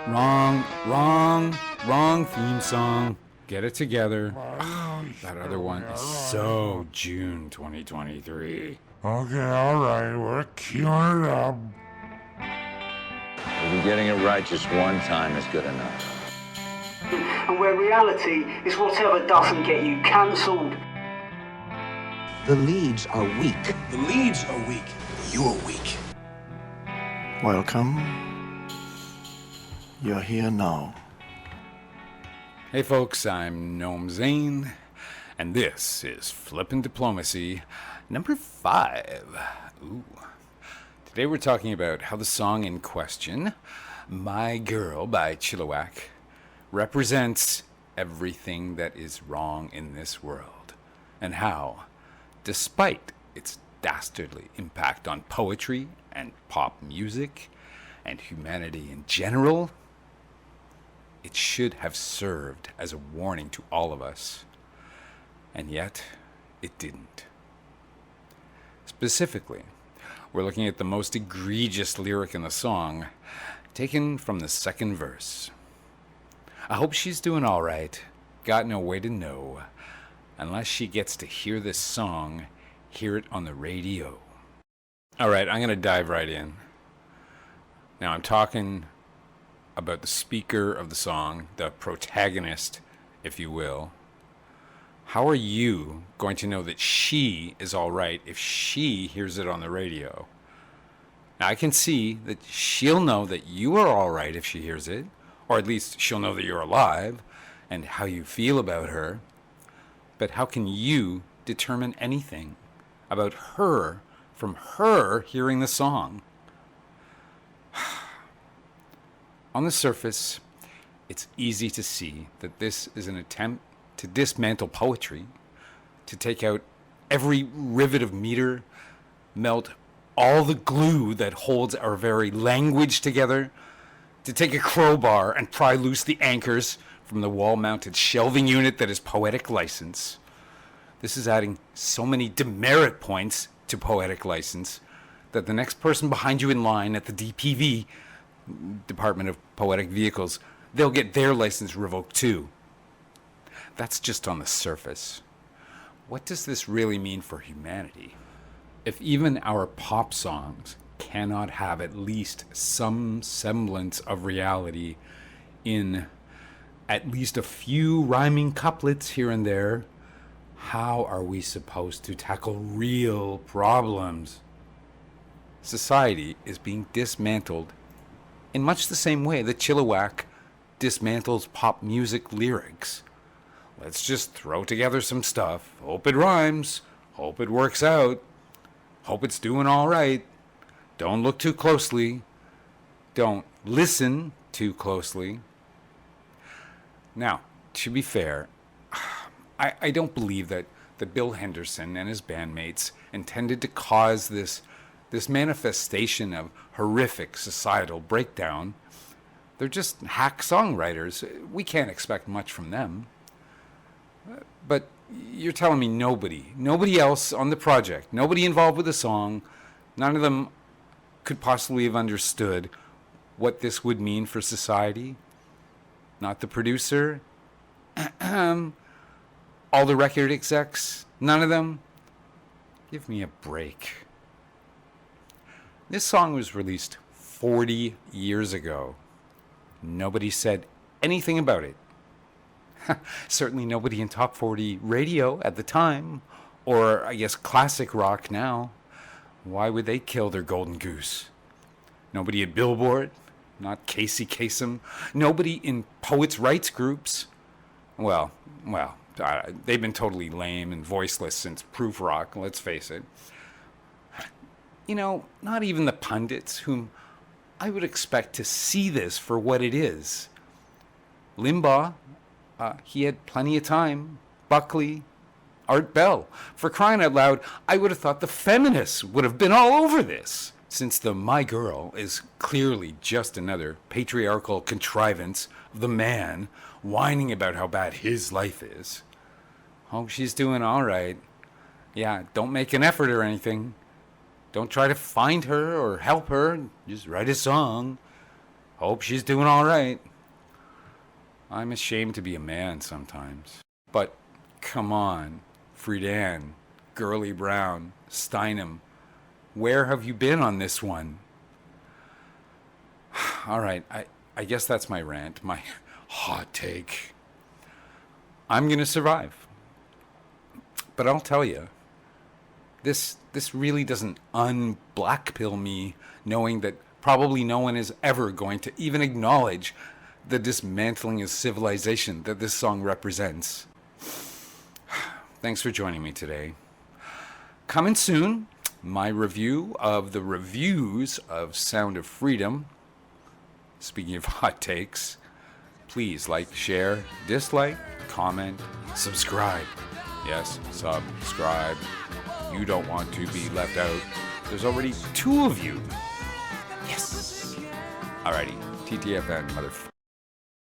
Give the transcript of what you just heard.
Wrong theme song. Get it together. That other one is so June 2023. Okay, alright, we're queuing it up. Maybe getting it right just one time is good enough. And where reality is whatever doesn't get you cancelled. The leads are weak. The leads are weak. You're weak. Welcome. You're here now. Hey folks, I'm Noam Zane, and this is Flippant Diplomacy number 5. Ooh. Today we're talking about how the song in question, My Girl by Chilliwack, represents everything that is wrong in this world, and how, despite its dastardly impact on poetry and pop music and humanity in general, it should have served as a warning to all of us, and yet it didn't. Specifically, we're looking at the most egregious lyric in the song, taken from the second verse. I hope she's doing all right. Got no way to know. Unless she gets to hear this song, hear it on the radio. All right, I'm going to dive right in. Now, I'm talking about the speaker of the song, the protagonist, if you will. How are you going to know that she is all right if she hears it on the radio? Now, I can see that she'll know that you are all right if she hears it, or at least she'll know that you're alive and how you feel about her. But how can you determine anything about her from her hearing the song? On the surface, it's easy to see that this is an attempt to dismantle poetry, to take out every rivet of meter, melt all the glue that holds our very language together, to take a crowbar and pry loose the anchors from the wall-mounted shelving unit that is poetic license. This is adding so many demerit points to poetic license that the next person behind you in line at the DPV, Department of Poetic Vehicles, they'll get their license revoked too. That's just on the surface. What does this really mean for humanity? If even our pop songs cannot have at least some semblance of reality in at least a few rhyming couplets here and there, how are we supposed to tackle real problems? Society is being dismantled in much the same way that Chilliwack dismantles pop music lyrics. Let's just throw together some stuff, hope it rhymes, hope it works out, hope it's doing all right. Don't look too closely. Don't listen too closely. Now, to be fair, I don't believe that Bill Henderson and his bandmates intended to cause this manifestation of horrific societal breakdown. They're just hack songwriters. We can't expect much from them. But you're telling me nobody else on the project, nobody involved with the song, none of them could possibly have understood what this would mean for society? Not the producer? All the record execs? None of them? Give me a break. This song was released 40 years ago. Nobody said anything about it. Certainly nobody in Top 40 radio at the time, or I guess classic rock now. Why would they kill their golden goose? Nobody at Billboard, not Casey Kasem, nobody in poets' rights groups. Well, they've been totally lame and voiceless since proof rock, let's face it. You know, not even the pundits, whom I would expect to see this for what it is. Limbaugh, he had plenty of time. Buckley, Art Bell. For crying out loud, I would have thought the feminists would have been all over this. Since the My Girl is clearly just another patriarchal contrivance of the man whining about how bad his life is. Hope she's doing all right. Yeah, don't make an effort or anything. Don't try to find her or help her. Just write a song. Hope she's doing all right. I'm ashamed to be a man sometimes. But come on, Friedan, Gurley Brown, Steinem, where have you been on this one? All right, I guess that's my rant, my hot take. I'm going to survive. But I'll tell you, this really doesn't unblackpill me, knowing that probably no one is ever going to even acknowledge the dismantling of civilization that this song represents. Thanks for joining me today. Coming soon, my review of the reviews of Sound of Freedom. Speaking of hot takes, please like, share, dislike, comment, subscribe. Yes, subscribe. You don't want to be left out. There's already 2 of you. Yes. Alrighty, TTFN, motherfucker.